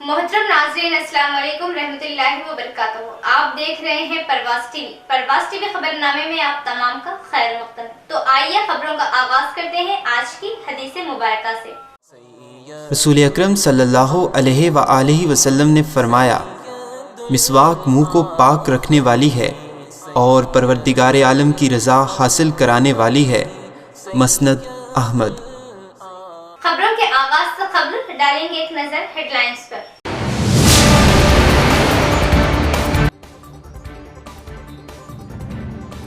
मोहतरम नाज़रीन, अस्सलाम वालेकुम रहमतुल्लाहि व बरकातहू। आप देख रहे हैं परवास टीवी। परवास टीवी खबरनामे में आप तमाम का खैर मक़दम। तो आइए खबरों का आगाज करते हैं आज की हदीस मुबारका से। रसूल अकरम सल्लल्लाहु अलैहि व आलिहि वसल्लम ने फरमाया, मिसवाक मुंह को पाक रखने वाली है और परवरदिगार आलम की रज़ा हासिल कराने वाली है। मसनद अहमद। खबरों के आगाज से खबर डालेंगे एक नजर हेडलाइंस पर।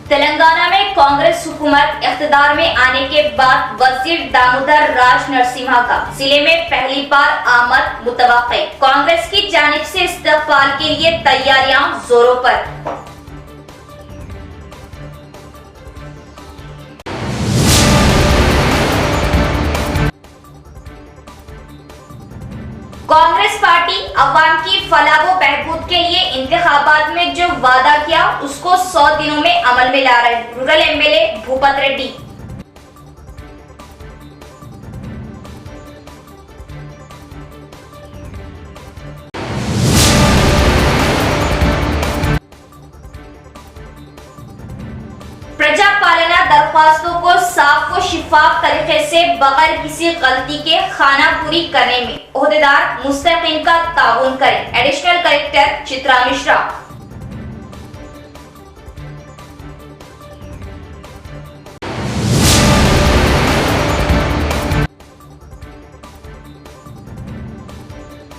तेलंगाना में कांग्रेस हुकूमत इख्तिदार में आने के बाद वजीर दामोदर राज नरसिम्हा का जिले में पहली बार आमद मुतवक्किल। कांग्रेस की जानिब से इस्तकबाल के लिए तैयारियां जोरों पर। कांग्रेस पार्टी अवाम की फलाह व बहबूद के लिए इंतखाबात में जो वादा किया उसको 100 दिनों में अमल में ला रहे रूरल एमएलए भूपत रेड्डी। प्रजा पालना दरख्वास्तों को साफ व शिफाफ तरीके से बगैर किसी गलती के खाना पूरी करने में ओहदेदार मुस्तकीम का ताउन करें। Additional collector Chitra Mishra.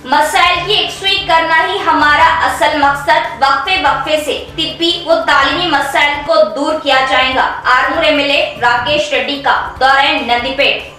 मसाइल की यकसुई करना ही हमारा असल मकसद। वक्फे वक्फे से तिब्बी व तालीमी मसाइल को दूर किया जाएगा। आरमूर एमएलए राकेश रेड्डी का दौरे नंदीपेट।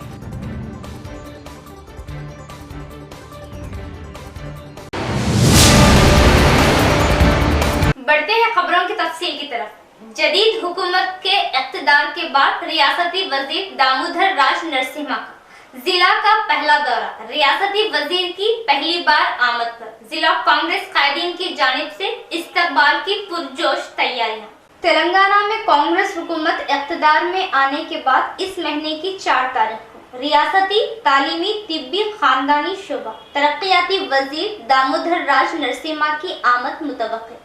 बढ़ते हैं खबरों की तफसील की तरफ। जदीद हुकूमत के इख्तिदार के बाद रियासती वजीर दामोदर राज नरसिम्हा का जिला का पहला दौरा। रियासती वजीर की पहली बार आमद पर जिला कांग्रेस कायदीन की जानिब से इस्तकबाल की पुरजोश तैयारियां। तेलंगाना में कांग्रेस हुकूमत इख्तिदार में आने के बाद इस महीने की 4 तारीख को रियासती तालीमी तिब्बी खानदानी शोबा तरक्याती वजीर दामोदर राज नरसिम्हा की आमद मुतवक्किल।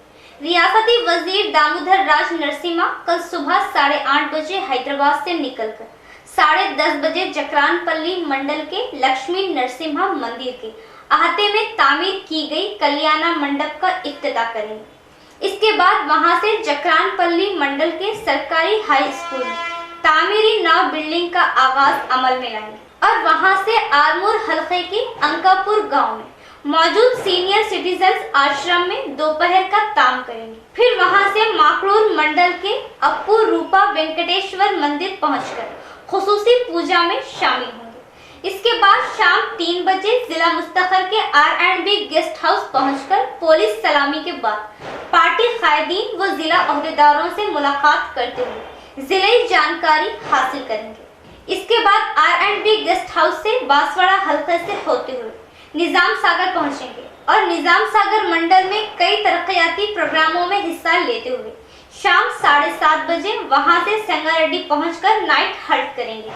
रियासती वजीर दामोदर राज नरसिम्हा कल सुबह 8:30 बजे हैदराबाद से निकलकर 10:30 बजे जकरानपल्ली मंडल के लक्ष्मी नरसिम्हा मंदिर के अहाते में तामीर की गई कल्याणा मंडप का इफ्तिताह करेंगे। इसके बाद वहां से जकरानपल्ली मंडल के सरकारी हाई स्कूल में तामीरी नव बिल्डिंग का आगाज अमल में लाएंगे और वहां से आरमूर हलके के अंकापुर गांव में मौजूद सीनियर सिटीजन्स आश्रम में दोपहर का ताम करेंगे। फिर वहां से माकरूर मंडल के अप्पू रूपा वेंकटेश्वर मंदिर पहुंचकर खुसूसी पूजा में शामिल होंगे। इसके बाद शाम 3 बजे जिला मुस्तखर के R&B गेस्ट हाउस पहुंचकर पुलिस सलामी के बाद पार्टी कायदीन व जिला अहदेदारों से मुलाकात करते हुए जिले जानकारी हासिल करेंगे। इसके बाद R&B गेस्ट हाउस से बांसवाड़ा हल्के से होते हुए निजाम सागर पहुंचेंगे और निजाम सागर मंडल में कई तरक्याती प्रोग्रामों में हिस्सा लेते हुए शाम 7:30 बजे वहां से संगारेड्डी पहुंचकर नाइट हल्ट करेंगे।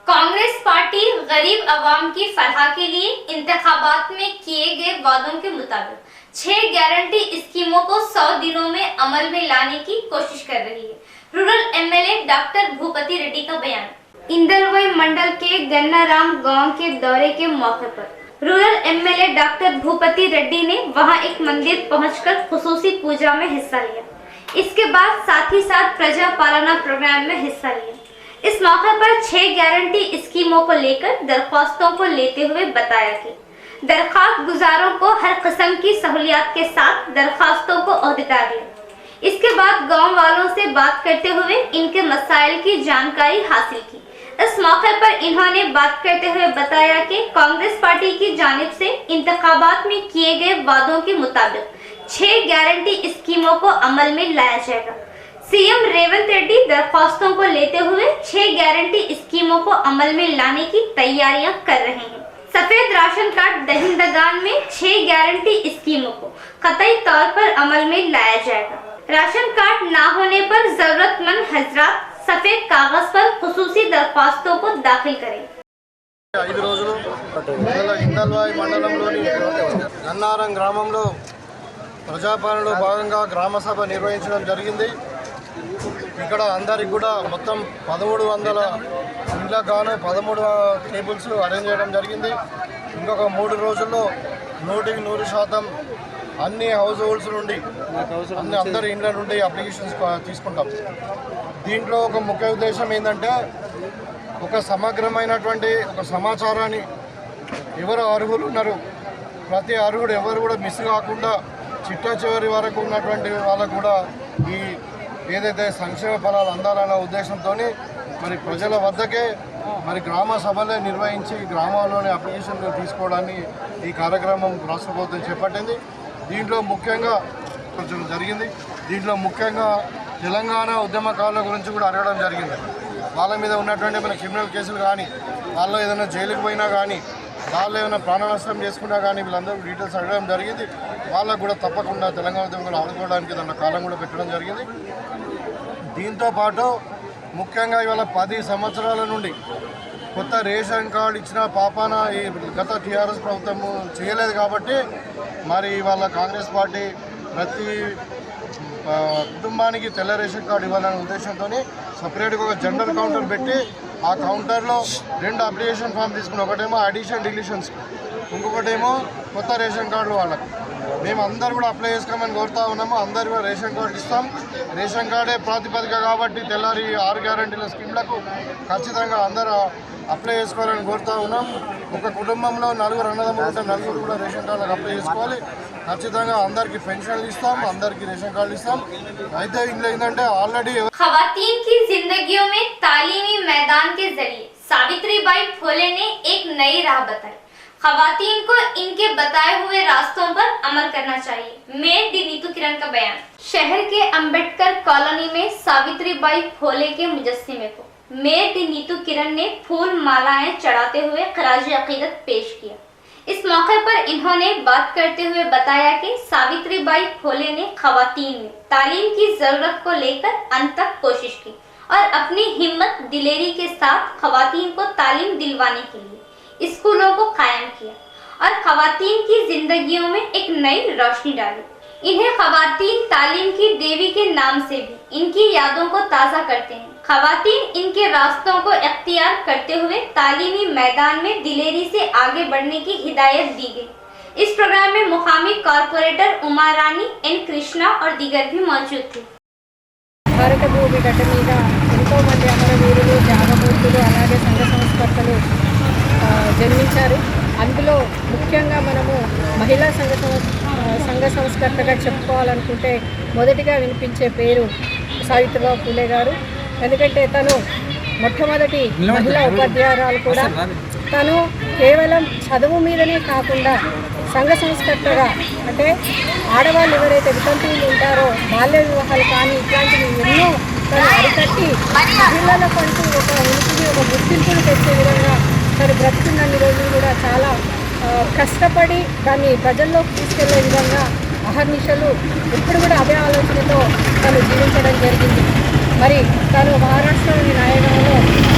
कांग्रेस पार्टी गरीब अवाम की फलाह के लिए इंतखाबात में किए गए वादों के मुताबिक 6 गारंटी स्कीमों को 100 दिनों में अमल में लाने की कोशिश कर रही है। Rural MLA doctor Bhupathi Reddy का बयान। इंदलवई मंडल के गन्नाराम गांव के दौरे के मौके पर rural MLA doctor Bhupathi Reddy ने वहां एक मंदिर पहुंचकर खुसूसी पूजा में हिस्सा लिया। इसके बाद साथ ही साथ प्रजा पालना प्रोग्राम में हिस्सा लिया। इस मौके पर 6 गारंटी स्कीमों को लेकर दरख्वास्तों को लेते हुए बताया कि दरख्वास्त गुजारों को हर किस्म की सहूलियात के साथ दरख्वास्तों को ओहदेदार लें। इसके बाद गांव वालों से बात करते हुए इनके मसाइल की जानकारी हासिल की। इस मौके पर इन्होंने बात करते हुए बताया कि कांग्रेस पार्टी की जानिब से इंतखाबात में किए गए वादों के मुताबिक 6 गारंटी स्कीमों को अमल में लाया जाएगा। सीएम रेवंत रेड्डी दरख्वास्तों को लेते हुए 6 गारंटी स्कीमों को अमल में लाने की तैयारियां कर रहे हैं। सफेद राशन कार्ड दहिंदगान में 6 गारंटी स्कीमों को कतई तौर पर अमल में लाया जाएगा। राशन कार्ड ना होने पर जरूरतमंद हजरात सफेद कागज पर खुसूसी दरख्वास्तों को दाखिल करें। 5 రోజులు ఇందల్వాయి మండలంలోని అన్నారం గ్రామంలో ప్రజాపాలనలో భాగంగా గ్రామ సభ నిర్వహించడం జరిగింది. ఇక్కడ అందరికి కూడా మొత్తం 1300 ఇండ్లకు గాను 13 టేబుల్స్ అరేంజ్ చేయడం జరిగింది. ఇంకొక 3 రోజుల్లో 100% అన్ని హౌస్ హోల్డ్స్ నుండి అందరి ఇండ్ల నుండి అప్లికేషన్స్ తీసుకుంటాం. దీంట్లో ఒక ముఖ్య ఉద్దేశం ఏంటంటే ఒక సమగ్రమైనటువంటి ఒక సమాచారాన్ని ఎవరు అర్హులు ఉన్నారు, ప్రతి అర్హుడు ఎవరు కూడా మిస్ కాకుండా చిట్ట చివరి వరకు ఉన్నటువంటి వాళ్ళకు కూడా ఈ ఏదైతే సంక్షేమ ఫలాలు అందాలన్న ఉద్దేశంతో మరి ప్రజల వద్దకే మరి గ్రామ సభలే నిర్వహించి గ్రామాల్లోని అప్లికేషన్లు తీసుకోవడాన్ని ఈ కార్యక్రమం రాష్ట్ర ప్రభుత్వం చేపట్టింది. దీంట్లో ముఖ్యంగా కొంచెం జరిగింది. దీంట్లో ముఖ్యంగా తెలంగాణ ఉద్యమకారుల గురించి కూడా అడగడం జరిగింది. వాళ్ళ మీద ఉన్నటువంటి మన క్రిమినల్ కేసులు కానీ, వాళ్ళు ఏదైనా జైలుకు పోయినా కానీ, వాళ్ళు ఏమైనా ప్రాణ నష్టం చేసుకున్నా కానీ వీళ్ళందరూ డీటెయిల్స్ అడగడం జరిగింది. వాళ్ళకు కూడా తప్పకుండా తెలంగాణ ఉద్యమంలో ఆడుకోవడానికి దాని కాలం కూడా పెట్టడం జరిగింది. దీంతోపాటు ముఖ్యంగా ఇవాళ 10 సంవత్సరాల నుండి కొత్త రేషన్ కార్డు ఇచ్చిన పాపాన ఈ గత టీఆర్ఎస్ ప్రభుత్వము చేయలేదు కాబట్టి మరి ఇవాళ కాంగ్రెస్ పార్టీ ప్రతి కుటుంబానికి తెల్ల రేషన్ కార్డు ఇవ్వాలనే ఉద్దేశంతో సపరేట్గా ఒక జనరల్ కౌంటర్ పెట్టి ఆ కౌంటర్లో 2 అప్లికేషన్ ఫామ్ తీసుకుని, ఒకటేమో అడిషన్ డిలీషన్స్, ఇంకొకటేమో కొత్త రేషన్ కార్డులు వాళ్ళకి. మేము అందరు కూడా అప్లై చేసుకోమని కోరుతా ఉన్నాము. అందరు కూడా రేషన్ కార్డు ఇస్తాం. రేషన్ కార్డే ప్రాతిపదిక కాబట్టి తెల్లారి 6 గ్యారంటీల స్కీమ్లకు ఖచ్చితంగా అందరూ అప్లై చేసుకోవాలని కోరుతా ఉన్నాం. ఒక కుటుంబంలో 4 అన్నదమ్ములు ఉంటే 4 కూడా రేషన్ కార్డులకు అప్లై చేసుకోవాలి. ఖచ్చితంగా అందరికి పెన్షన్లు ఇస్తాం, అందరికి రేషన్ కార్డులు ఇస్తాం. అయితే ఇందులో ఏంటంటే ఆల్రెడీ खवातीन की जिंदगियों में तालीमी मैदान के जरिए सावित्रीबाई फुले ने एक नई राह बताई. खवातीन को इनके बताए हुए रास्तों पर अमल करना चाहिए. मेयर डी नीतू किरण का बयान. शहर के अंबेडकर कॉलोनी में सावित्रीबाई फुले के मुजस्सिमे को मेयर डी नीतू किरण ने फूल मालाएं चढ़ाते हुए खराज अकीदत पेश किया. इस मौके पर इन्होंने बात करते हुए बताया कि सावित्रीबाई फुले ने खवातीन में तालीम की जरूरत को लेकर अंत तक कोशिश की और अपनी हिम्मत दिलेरी के साथ खवातीन को तालीम दिलवाने के लिए स्कूलों को कायम किया और खवातीन की जिंदगियों में एक नई रोशनी डाली. इन्हें खवातीन तालीम की देवी के नाम से भी इनकी यादों को ताज़ा करते हैं. खवातीन इनके रास्तों को इख्तियार करते हुए तालीमी मैदान में दिलेरी से आगे बढ़ने की हिदायत दी गई. इस प्रोग्राम में मुकामी कॉर्पोरेटर उमा रानी, एन कृष्णा और दीगर भी मौजूद थे. భారత భూమి గడ్డ మీద ఎంతోమంది అమరవీరులు, త్యాగమూర్తులు, అలాగే సంఘ సంస్కర్తలు జన్మించారు. అందులో ముఖ్యంగా మనము మహిళా సంఘ సంస్కర్తగా చెప్పుకోవాలనుకుంటే మొదటిగా వినిపించే పేరు సావిత్రిబాయి ఫులే గారు. ఎందుకంటే తను మొట్టమొదటి మహిళా ఉపాధ్యాయురాలు కూడా. తను కేవలం చదువు మీదనే కాకుండా సంఘ సంస్కర్తగా, అంటే ఆడవాళ్ళు ఎవరైతే వితంతువులు ఉంటారో బాల్య వివాహాలు కానీ ఇట్లాంటివి ఎన్నో తను అరికట్టి మహిళలకంటూ ఒక ఉనికిని, ఒక గుర్తింపును తెచ్చే విధంగా తను బ్రతుకున్నన్ని రోజులు కూడా చాలా కష్టపడి దాన్ని ప్రజల్లోకి తీసుకెళ్లే విధంగా అహర్నిశలు ఎప్పుడు కూడా అదే ఆలోచనతో తను జీవించడం జరిగింది. మరి తను మహారాష్ట్రలోని నాయగంలో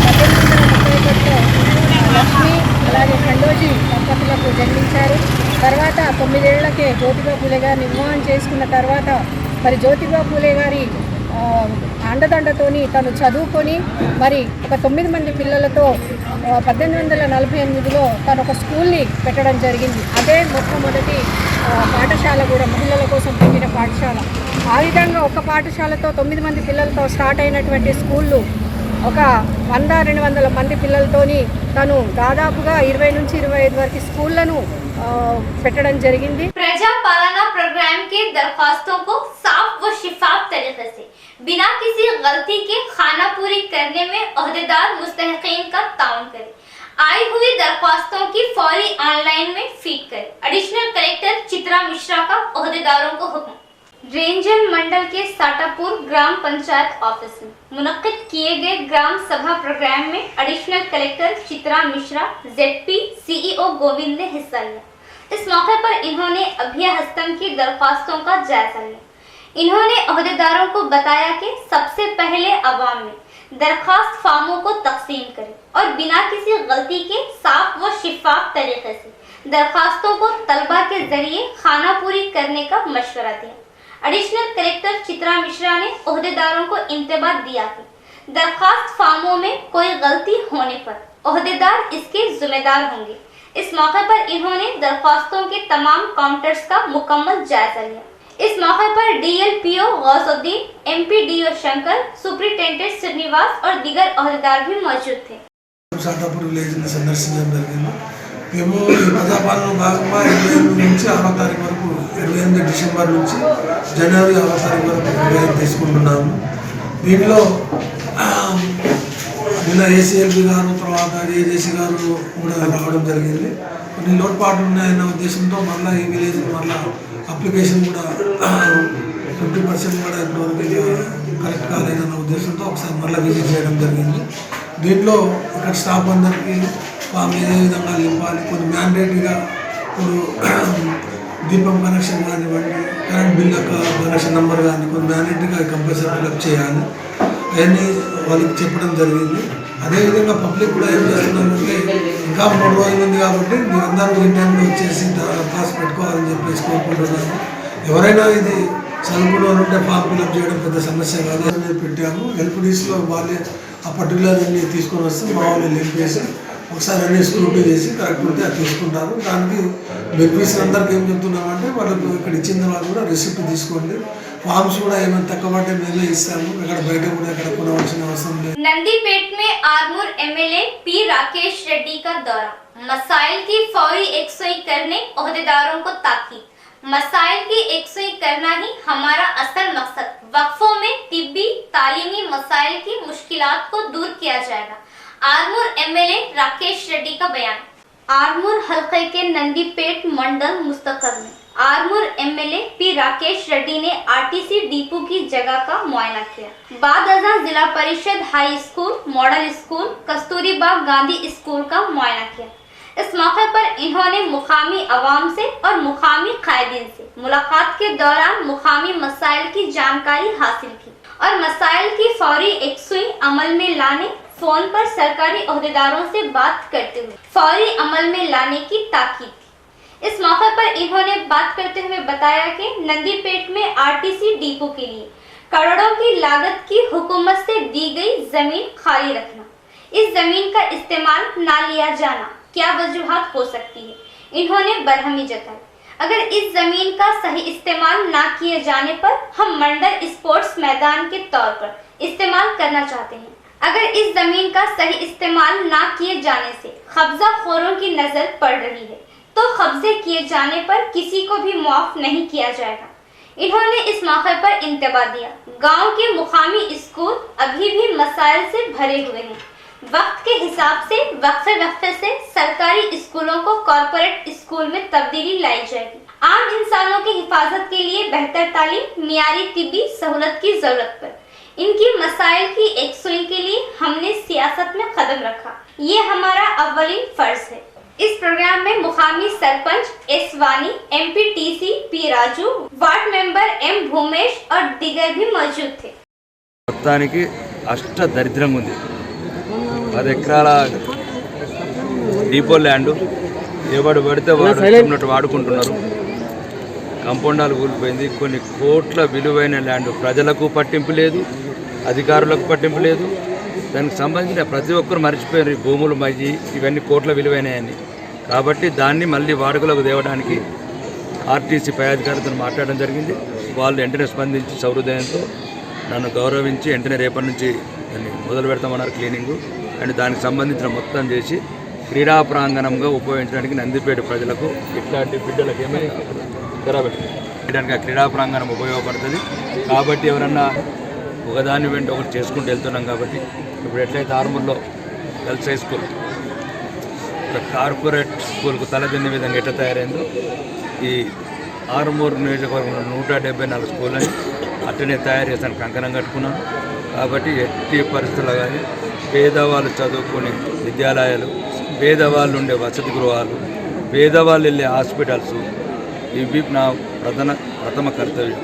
1831లో లక్ష్మి అలాగే ఖండోజీ దంపతులకు జన్మించారు. తర్వాత 9 ఏళ్లకే జ్యోతిబా ఫులే గారిని వివాహం చేసుకున్న తర్వాత మరి జ్యోతిబా ఫులే గారి అండదండతోని తను చదువుకొని మరి ఒక 9 మంది పిల్లలతో 1848లో తను ఒక స్కూల్ని పెట్టడం జరిగింది. అదే మొట్టమొదటి పాఠశాల కూడా మహిళల కోసం పెట్టిన పాఠశాల. ఆ విధంగా ఒక పాఠశాలతో 9 మంది పిల్లలతో స్టార్ట్ అయినటువంటి స్కూళ్ళు ఒక 100-200 మంది పిల్లలతోని తను దాదాపుగా 20 నుంచి 25 వరకు స్కూళ్లను పెట్టడం జరిగింది. प्रजा पालना प्रोग्राम के दरख्वास्तों को साफ व शिफाफ तरीके से बिना किसी गलती के खाना पूरी करने में ओहदेदार मुस्तहिकीन का ताउन करें. आई हुई दरख्वास्तों की फौरी ऑनलाइन में फीड करें. एडिशनल कलेक्टर चित्रा मिश्रा का ओहदेदारों को हुक्म. रेंजल मंडल के साटापुर ग्राम पंचायत ऑफिस में मुनक्किद किए गए ग्राम सभा प्रोग्राम में additional collector Chitra Mishra, ZP CEO Govind ने हिस्सा लिया. इस मौके पर इन्होंने अभ्यहस्तम की दरख्वास्तों का जायजा लिया. इन्होंने ओहदेदारों को बताया कि सबसे पहले अवाम में दरख्वास्त फार्मों को तकसीम करें और बिना किसी गलती के साफ व शिफाफ तरीके से दरखास्तों को तलबा के जरिए खानापूरी करने का मशवरा दिया। एडिशनल कलेक्टर चित्रा मिश्रा ने ओहदेदारों को इंतबाह दिया कि दरखास्त फार्मों में कोई गलती होने पर ओहदेदार इसके जिम्मेदार होंगे। इस मौके पर इन्होंने दरखास्तों के तमाम काउंटर्स का मुकम्मल जायजा लिया। इस मौके पर डीएलपीओ गौसुद्दीन, एमपीडीओ शंकर, सुपरिटेंडेंट श्रीनिवास और दीगर ओहदेदार भी मौजूद थे। షాటాపూర్ విలేజ్ని సందర్శించడం జరిగింది. మేము ఈ ప్రజాపాలన భాగంగా 28 నుంచి 6వ తారీఖు వరకు 28 డిసెంబర్ నుంచి జనవరి 6వ తారీఖు వరకు ఫిర్యాదు తీసుకుంటున్నాము. దీనిలో నిన్న ఏసీఎల్బీ గారు, తర్వాత ఏజేసీ గారు కూడా రావడం జరిగింది. కొన్ని లోటుపాట్లు ఉన్నాయన్న ఉద్దేశంతో మళ్ళీ ఈ విలేజ్ మళ్ళీ అప్లికేషన్ కూడా 50% కూడా ఇప్పటివరకు కరెక్ట్ కాలేదన్న ఉద్దేశంతో ఒకసారి మళ్ళీ విజిట్ చేయడం జరిగింది. దీంట్లో ఇక్కడ స్టాఫ్ అందరికీ ఫామ్ ఏ విధంగా నింపాలి, కొన్ని మ్యాండేటరీగా ఇప్పుడు దీపం కనెక్షన్ కానివ్వండి, కరెంట్ బిల్ యొక్క కనెక్షన్ నెంబర్ కానీ కొన్ని మ్యాండేటరీగా కంపల్సరీ ఫిల్అప్ చేయాలి అవన్నీ వాళ్ళకి చెప్పడం జరిగింది. అదేవిధంగా పబ్లిక్ కూడా ఏం చేస్తున్నారంటే ఇంకా 3 రోజులు ఉంది కాబట్టి మీరందరూ ఈ టైంలో వచ్చేసి దరఖాస్తు పెట్టుకోవాలని చెప్పేసి కోరుకుంటున్నాను. ఎవరైనా ఇది చదువుకున్న వాళ్ళు ఉంటే ఫామ్ ఫిల్అప్ చేయడం పెద్ద సమస్య కాదు అని పెట్టాము. ఎల్పిడిస్లో వాళ్ళే ఆ పర్టికులర్ అన్ని తీసుకొని వస్తే మా వాళ్ళు లింక్ చేసి ఒకసారి అన్ని స్క్రూటీ చేసి కరెక్ట్ ఉంటే అది తీసుకుంటారు. దానికి బెనిఫిట్స్ అందరికీ ఏం చెప్తున్నామంటే వాళ్ళకు ఇక్కడ ఇచ్చిన తర్వాత కూడా రిసిప్ట్ తీసుకోండి. ఫార్మ్స్ కూడా ఏమైనా తక్కువ పట్టే మేమే ఇస్తాము, ఇక్కడ బయట కూడా ఎక్కడ కొనవలసిన అవసరం లేదు. नंदीपेट में आरमूर एमएलए पी राकेश रेड्डी का दौरा, मसाइल की फौरी एकसुई करने ओहदेदारों को ताकीद। मसाइल की एकसुई करना ही हमारा असल मकसद। वक्फों में तिब्बी तालीमी मसाइल की मुश्किलात को दूर किया जाएगा। आरमूर एमएलए राकेश रेड्डी का बयान। आरमूर हल्के के नंदीपेट मंडल मुस्तकर में आरमूर एमएलए पी राकेश रेड्डी ने आरटीसी डिपो की जगह का मुआयना किया। बाद अज़ां Zilla Parishad high school, model school, Kasturba Gandhi school का मुआयना किया। इस मौके पर इन्होंने मुकामी अवाम से और मुकामी कायदीन से मुलाकात के दौरान मुकामी मसाइल की जानकारी हासिल की और मसाइल की फौरी एकसुई अमल में लाने फोन पर सरकारी ओहदेदारों से बात करते हुए फौरी अमल में लाने की ताकीद की। इस मौके पर इन्होंने बात करते हुए बताया कि नंदीपेट में आरटीसी डिपो के लिए करोड़ों की लागत की हुकूमत से दी गई जमीन खाली रखना, इस जमीन का इस्तेमाल ना लिया जाना, क्या वजूहात हो सकती है। इन्होंने बरहमी जताई। अगर इस जमीन का सही इस्तेमाल ना किए जाने पर हम मंडल स्पोर्ट्स मैदान के तौर पर इस्तेमाल करना चाहते हैं। अगर इस जमीन का सही इस्तेमाल ना किए जाने से कब्जा खोरों की नजर पड़ रही है तो कब्जे किए जाने पर किसी को भी मुआफ नहीं किया जाएगा। इन्होंने इस मौके पर इंतबाह दिया। गांव के मुकामी स्कूल अभी भी मसाइल से भरे हुए हैं। वक्त के हिसाब से वक्फे से सरकारी स्कूलों को कॉरपोरेट स्कूल में तब्दीली लाई जाएगी। आम इंसानों की हिफाजत के लिए बेहतर तालीम, मियारी तिब्बी सहूलत की जरूरत पर इनकी मसाइल की एकसुई के लिए हमने सियासत में कदम रखा। ये हमारा अव्वलीन फर्ज है। इस प्रोग्राम में मुकामी sarpanch S Vani, MPTC P Raju, ward member M Bhumesh और दीगर भी मौजूद थे। మొత్తానికి అష్ట దరిద్రంగా ఉంది. 10 ఎకరాల డీపో ల్యాండ్ ఎవడు పడితే వాడు ఉన్నట్టు వాడుకుంటున్నారు. కంపౌండాలు కూలిపోయింది. కొన్ని కోట్ల విలువైన ల్యాండ్ ప్రజలకు పట్టింపు లేదు, అధికారులకు పట్టింపు లేదు. దానికి సంబంధించిన ప్రతి ఒక్కరు మర్చిపోయారు ఈ భూములు మయ్యి ఇవన్నీ కోట్ల విలువైనవని. కాబట్టి దాన్ని మళ్ళీ వాడుకలోకి తేవడానికి ఆర్టీసీ పై అధికారులతో మాట్లాడడం జరిగింది. వాళ్ళు వెంటనే స్పందించి సౌహృదయంతో నన్ను గౌరవించి వెంటనే రేపటి నుంచి దాన్ని మొదలు పెడతామన్నారు క్లీనింగు. అండ్ దానికి సంబంధించిన మొత్తం చేసి క్రీడా ప్రాంగణంగా ఉపయోగించడానికి నందిపేట ప్రజలకు ఇట్లాంటి బిడ్డలకు ఏమైనా చేయడానికి ఆ క్రీడా ప్రాంగణం ఉపయోగపడుతుంది. కాబట్టి ఎవరన్నా ఒకదాని వెంట ఒకటి చేసుకుంటూ వెళ్తున్నాం. కాబట్టి ఇప్పుడు ఎట్లయితే ఆర్మూర్లో గర్ల్స్ హై స్కూల్ కార్పొరేట్ స్కూల్కు తలదిన్న విధంగా ఎట్లా తయారైందో ఈ ఆర్మూర్ నియోజకవర్గంలో 174 స్కూళ్ళని అట్లనే తయారు చేస్తాను కంకణం కట్టుకున్నాను. కాబట్టి ఎట్టి పరిస్థితుల్లో కానీ పేదవాళ్ళు చదువుకునే విద్యాలయాలు, పేదవాళ్ళు ఉండే వసతి గృహాలు, పేదవాళ్ళు వెళ్ళే హాస్పిటల్స్ ఇవి నా ప్రథమ కర్తవ్యం.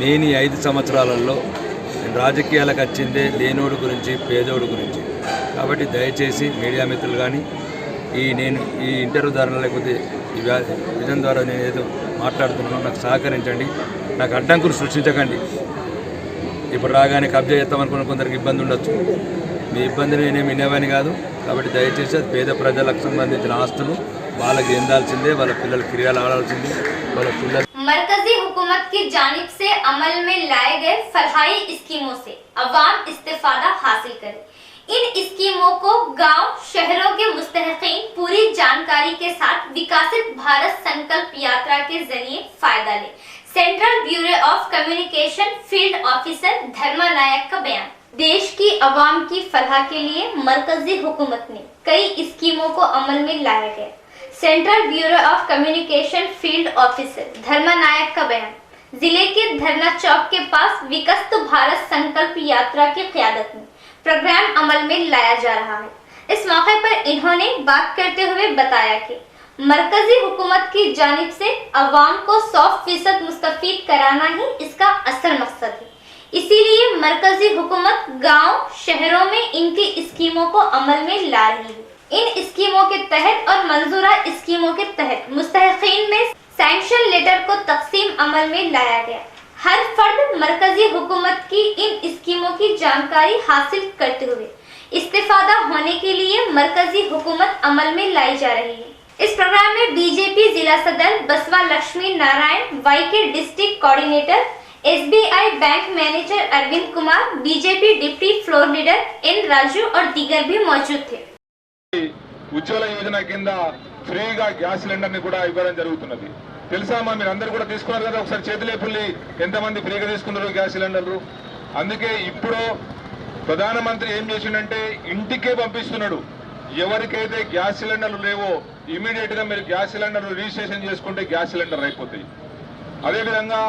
నేను ఈ 5 సంవత్సరాలలో రాజకీయాలకు వచ్చిందే లేనోడు గురించి, పేదోడు గురించి. కాబట్టి దయచేసి మీడియా మిత్రులు కానీ నేను ఈ ఇంటర్వ్యూ ద్వారా లేకపోతే ఈ విజన్ ద్వారా నేను ఏదో మాట్లాడుతున్నానో నాకు సహకరించండి, నాకు అడ్డంకులు సృష్టించకండి. ఇప్పుడు రాగానే కబ్జా చేస్తామనుకున్న కొందరికి ఇబ్బంది ఉండొచ్చు, మీ ఇబ్బందిని నేనేమి వినేవాని కాదు. కాబట్టి దయచేసి అది పేద ప్రజలకు సంబంధించిన ఆస్తులు వాళ్ళకి చెందాల్సిందే, వాళ్ళ పిల్లల క్రియలు ఆడాల్సిందే, వాళ్ళ పిల్లలు. मरकजी हुकूमत की जानिब से अमल में लाए गए फलाही स्कीमों से अवाम इस्तेफादा हासिल करे। इन स्कीमों को गांव शहरों के मुस्तहिकीन पूरी जानकारी के साथ विकसित भारत संकल्प यात्रा के जरिए फायदा ले। Central bureau of communication field officer Dharma Nayak का बयान। देश की अवाम की फलाह के लिए मरकजी हुकूमत ने कई स्कीमों को अमल में लाया गया। Central bureau of communication field officer Dharma Nayak का बयान। जिले के धरना चौक के पास विकसित भारत संकल्प यात्रा की क़यादत में प्रोग्राम अमल में लाया जा रहा है। इस मौके पर इन्होंने बात करते हुए बताया कि मरकजी हुकूमत की जानिब से अवाम को 100% मुस्तफीद कराना ही इसका असल मकसद है। इसीलिए मरकजी हुकूमत गांव शहरों में इनकी स्कीमों को अमल में ला रही है। इन स्कीमों के तहत और मंजूरा स्कीमों के तहत मुस्तहिकीन में सैंक्शन लेटर को तकसीम अमल में लाया गया। हर फर्द मरकजी हुकूमत की इन स्कीमों की जानकारी हासिल करते हुए इस्तेफादा होने के लिए मरकजी हुकूमत अमल में लाई जा रही है। इस प्रोग्राम में बीजेपी जिला सदर Basava Lakshmi Narayan, Y K district coordinator, SBI bank manager Arvind Kumar, BJP deputy floor leader N Raju और दीगर भी मौजूद थे। ఉజ్వల యోజన కింద ఫ్రీగా గ్యాస్ సిలిండర్ని కూడా ఇవ్వడం జరుగుతున్నది. తెలుసా అమ్మా, మీరు అందరు కూడా తీసుకున్నారు కదా, ఒకసారి చేతులేపుల్లి ఎంతమంది ఫ్రీగా తీసుకున్నారు గ్యాస్ సిలిండర్లు. అందుకే ఇప్పుడు ప్రధానమంత్రి ఏం చేసిండంటే ఇంటికే పంపిస్తున్నాడు. ఎవరికైతే గ్యాస్ సిలిండర్లు లేవో ఇమీడియట్ గా మీరు గ్యాస్ సిలిండర్లు రిజిస్ట్రేషన్ చేసుకుంటే గ్యాస్ సిలిండర్ అయిపోతాయి. అదేవిధంగా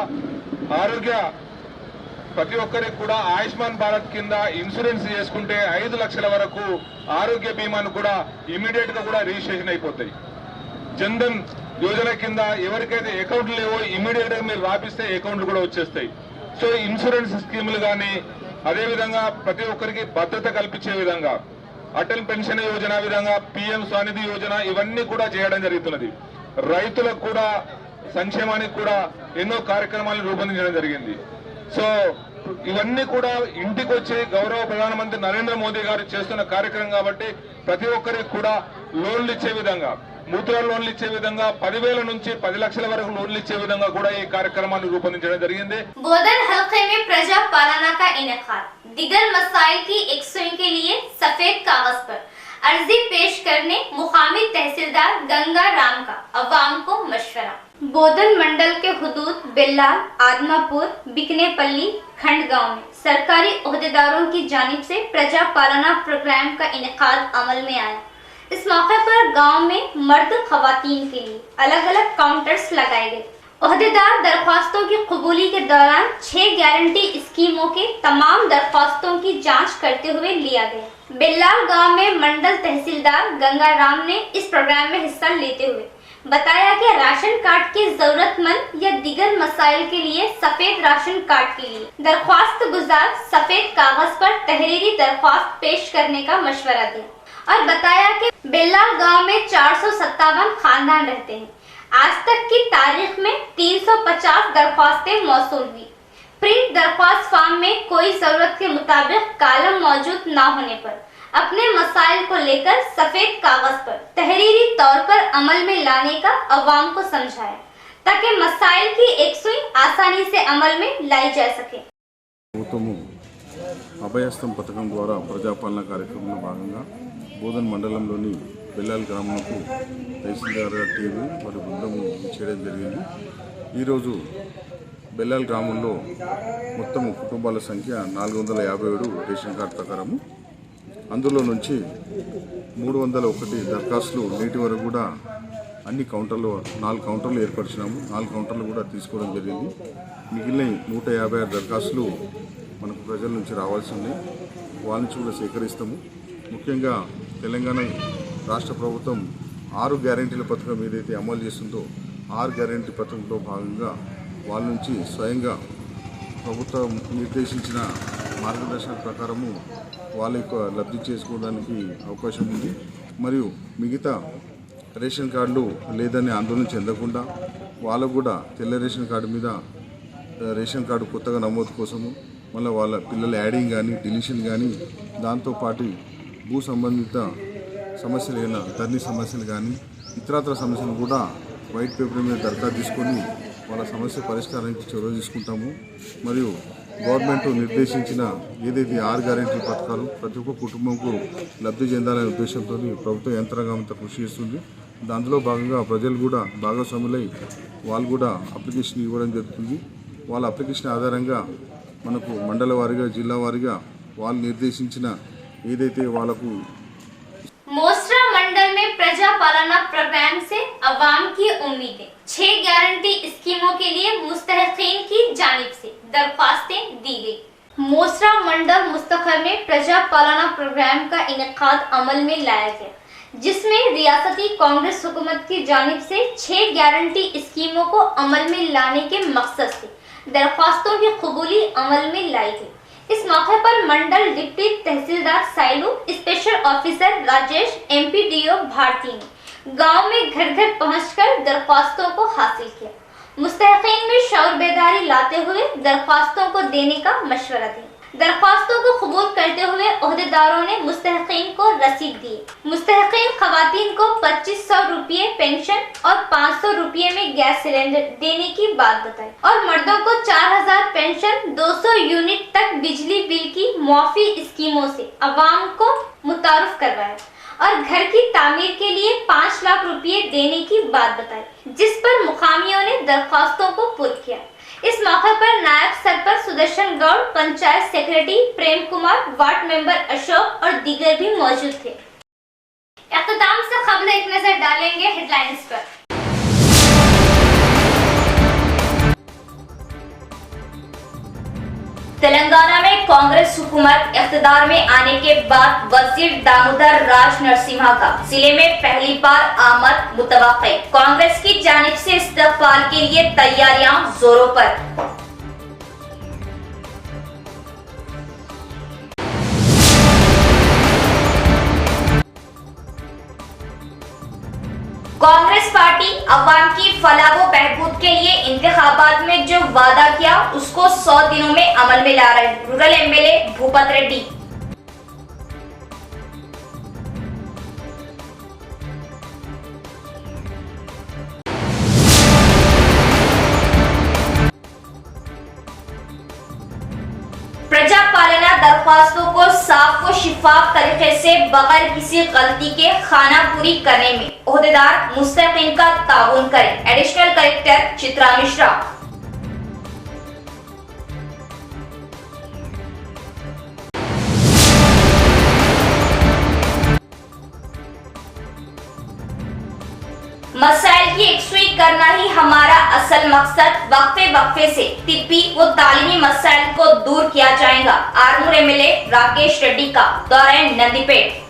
ఆరోగ్య ప్రతి ఒక్కరికి కూడా ఆయుష్మాన్ భారత్ కింద ఇన్సూరెన్స్ చేసుకుంటే 5 లక్షల వరకు ఆరోగ్య బీమాను కూడా ఇమీడియట్ గా కూడా రిజిస్ట్రేషన్ అయిపోతాయి. జన్ధన్ యోజన కింద ఎవరికైతే అకౌంట్లు లేవో ఇమీడియట్ గా మీరు రాపిస్తే అకౌంట్లు కూడా వచ్చేస్తాయి. సో ఇన్సూరెన్స్ స్కీములు కానీ అదేవిధంగా ప్రతి ఒక్కరికి భద్రత కల్పించే విధంగా అటల్ పెన్షన్ యోజన విధంగా PM స్వనిధి యోజన ఇవన్నీ కూడా చేయడం జరుగుతున్నది. రైతులకు కూడా సంక్షేమానికి కూడా ఎన్నో కార్యక్రమాలను రూపొందించడం జరిగింది. సో ఇవన్నీ కూడా ఇంటికి వచ్చి గౌరవ ప్రధానమంత్రి నరేంద్ర మోదీ గారు చేస్తున్న కార్యక్రమం కాబట్టి ప్రతి ఒక్కరికి కూడా లోన్లు ఇచ్చే విధంగా, ముద్ర లోన్లు ఇచ్చే విధంగా 10,000 నుంచి 10 లక్షల వరకు లోన్లు ఇచ్చే విధంగా కూడా ఈ కార్యక్రమాన్ని రూపొందించడం జరిగింది. बोधन हल्के में प्रजा पालना का इनेकाद, दिगर मसाइल की एकसुई के लिए सफेद कागज पर अर्जी पेश करने मुकामी तहसीलदार गंगा राम का अवाम को मशवरा। बोधन मंडल के हुदूद बेल्लाल, आदमापुर, बिकनेपल्ली खंड गांव में सरकारी ओहदेदारों की जानिब से प्रजा पालना प्रोग्राम का इनेकाद अमल में आया। इस मौके पर गांव में मर्द खवातीन के लिए अलग अलग काउंटर्स लगाए गए। ओहदेदार दरख्वास्तों की कबूली के दौरान 6 गारंटी स्कीमों के तमाम दरख्वास्तों की जांच करते हुए लिया गया। बेल्लाल गांव में मंडल तहसीलदार गंगा राम ने इस प्रोग्राम में हिस्सा लेते हुए बताया कि राशन कार्ड के जरूरतमंद या दिगर मसाइल के लिए सफेद राशन कार्ड के लिए दरख्वास्त गुजार सफेद कागज पर तहरीरी दरख्वास्त पेश करने का मशवरा दिया और बताया कि बेल्लाल गांव में 457 खानदान रहते हैं। आज तक की तारीख में 350 दरख्वास्तें मौसूल हुई। प्रिंट दरख्वास्त फॉर्म में कोई जरूरत के मुताबिक कालम मौजूद न होने पर अपने मसाइल को लेकर सफेद कागज पर तहरीरी तौर पर अमल में लाने का अवाम को समझाया ताकि मसाइल की एकसुई आसानी से अमल में लाई जा सके। అభయహస్తం పథకం ద్వారా ప్రజాపాలన కార్యక్రమంలో భాగంగా బోధన్ మండలంలోని బెల్లాల్ గ్రామంకు తహసీల్దార్ టీము మరియు బృందము చేయడం జరిగింది. ఈరోజు బెల్లాల్ గ్రామంలో మొత్తం కుటుంబాల సంఖ్య 457 రేషన్ కార్డు ప్రకారము, అందులో నుంచి 301 దరఖాస్తులు నేటి వరకు కూడా అన్ని కౌంటర్లు 4 కౌంటర్లు ఏర్పరిచినాము. 4 కౌంటర్లు కూడా తీసుకోవడం జరిగింది. మిగిలిన 156 దరఖాస్తులు మనకు ప్రజల నుంచి రావాల్సి ఉన్నాయి. వాళ్ళ నుంచి కూడా సేకరిస్తాము. ముఖ్యంగా తెలంగాణ రాష్ట్ర ప్రభుత్వం 6 గ్యారెంటీల పథకం ఏదైతే అమలు చేస్తుందో 6 గ్యారెంటీ పథకంలో భాగంగా వాళ్ళ నుంచి స్వయంగా ప్రభుత్వం నిర్దేశించిన మార్గదర్శన ప్రకారము వాళ్ళ యొక్క లబ్ధి చేసుకోవడానికి అవకాశం ఉంది. మరియు మిగతా రేషన్ కార్డులు లేదని ఆందోళన చెందకుండా వాళ్ళకు కూడా తెల్ల రేషన్ కార్డు మీద రేషన్ కార్డు కొత్తగా నమోదు కోసము మళ్ళీ వాళ్ళ పిల్లల యాడింగ్ కానీ డిలీషన్ కానీ దాంతోపాటు భూ సంబంధిత సమస్యలు అయినా ధరణి సమస్యలు కానీ ఇతరత్ర సమస్యలు కూడా వైట్ పేపర్ మీద దరఖాస్తు తీసుకొని వాళ్ళ సమస్య పరిష్కారానికి చొరవ తీసుకుంటాము. మరియు గవర్నమెంట్ నిర్దేశించిన ఏదైతే 6 గ్యారెంటీ పథకాలు ప్రతి ఒక్క కుటుంబంకు లబ్ధి చెందాలనే ఉద్దేశంతో ప్రభుత్వ యంత్రాంగం అంతా కృషి చేస్తుంది. దాంట్లో భాగంగా ప్రజలు కూడా భాగస్వాములై వాళ్ళు కూడా అప్లికేషన్ ఇవ్వడం జరుగుతుంది. వాళ్ళ అప్లికేషన్ ఆధారంగా మనకు మండల వారీగా జిల్లా వారీగా వాళ్ళు నిర్దేశించిన ఏదైతే వాళ్ళకు मोसरा मंडल में प्रजा पालना प्रोग्राम से अवाम की उम्मीदें 6 गारंटी स्कीमों के लिए मुस्तहकीन की जानिब से दरख्वास्तें दी गई। मोसरा मंडल मुस्तखर में प्रजा पालना प्रोग्राम का इनेकाद अमल में लाया गया, जिसमें रियासती कांग्रेस हुकूमत की जानिब से 6 गारंटी स्कीमों को अमल में लाने के मकसद से दरख्वास्तों की कबूली अमल में लाई गई। इस मौके पर mandal deputy tahsildar Sailu, special officer Rajesh, MPDO Bharati ने गांव में घर घर पहुंचकर दरख्वास्तों को हासिल किया। मुस्तहकीन में शऊर बेदारी लाते हुए दरख्वास्तों को देने का मशवरा दिया। दरख्वास्तों को कबूल करते हुए ओहदेदारों ने मुस्तहकीन को रसीद दी। मुस्तहकीन खवातीन को 2500 रुपये पेंशन और 500 रुपये में गैस सिलेंडर देने की बात बताई और मर्दों को 4000 पेंशन, 200 यूनिट तक बिजली बिल की मुआफी स्कीमों से अवाम को मुतारुफ करवाया और घर की तामीर के लिए 5 लाख रुपये देने की बात बताई, जिस पर मुकामियों ने दरख्वास्तों को पुर किया। इस मौके पर नायब sarpanch Sudarshan Gaur, panchayat secretary Prem Kumar, ward member Ashok और दीगर भी मौजूद थे। इख्तिताम से खबर एक नजर डालेंगे हेडलाइंस पर। तेलंगाना में कांग्रेस हुकूमत इख्तिदार में आने के बाद वजीर दामोदर राज नरसिम्हा का जिले में पहली बार आमद मुतवक्के। कांग्रेस की जानिब से इस्तकबाल के लिए तैयारियां जोरों पर। कांग्रेस पार्टी अवाम की फलाह व बहबूद के लिए इंतखाबात में जो वादा किया उसको 100 दिनों में अमल में ला रहे रूरल एमएलए भूपत रेड्डी। प्रजा पालना दरख्वास्तों को साफ व शिफाफ तरीके से बगैर किसी गलती के खाना पूरी करने में ओहदेदार मुस्तकीन का ताउन करें। Additional collector Chitra Mishra. मसाइल की यकसुई करना ही हमारा असल मकसद। वक्फे वक्फे से तिब्बी व तालीमी मसाइल को दूर किया जाएगा। आरमूर एमएलए राकेश रेड्डी का दौरे नंदीपेट।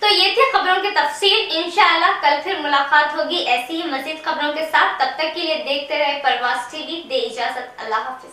तो ये थे खबरों की तफसील। इंशाअल्लाह कल फिर मुलाकात होगी ऐसी ही मजीद खबरों के साथ। तब तक के लिए देखते रहे परवास टीवी। दे इजाजत, अल्लाह हाफिज।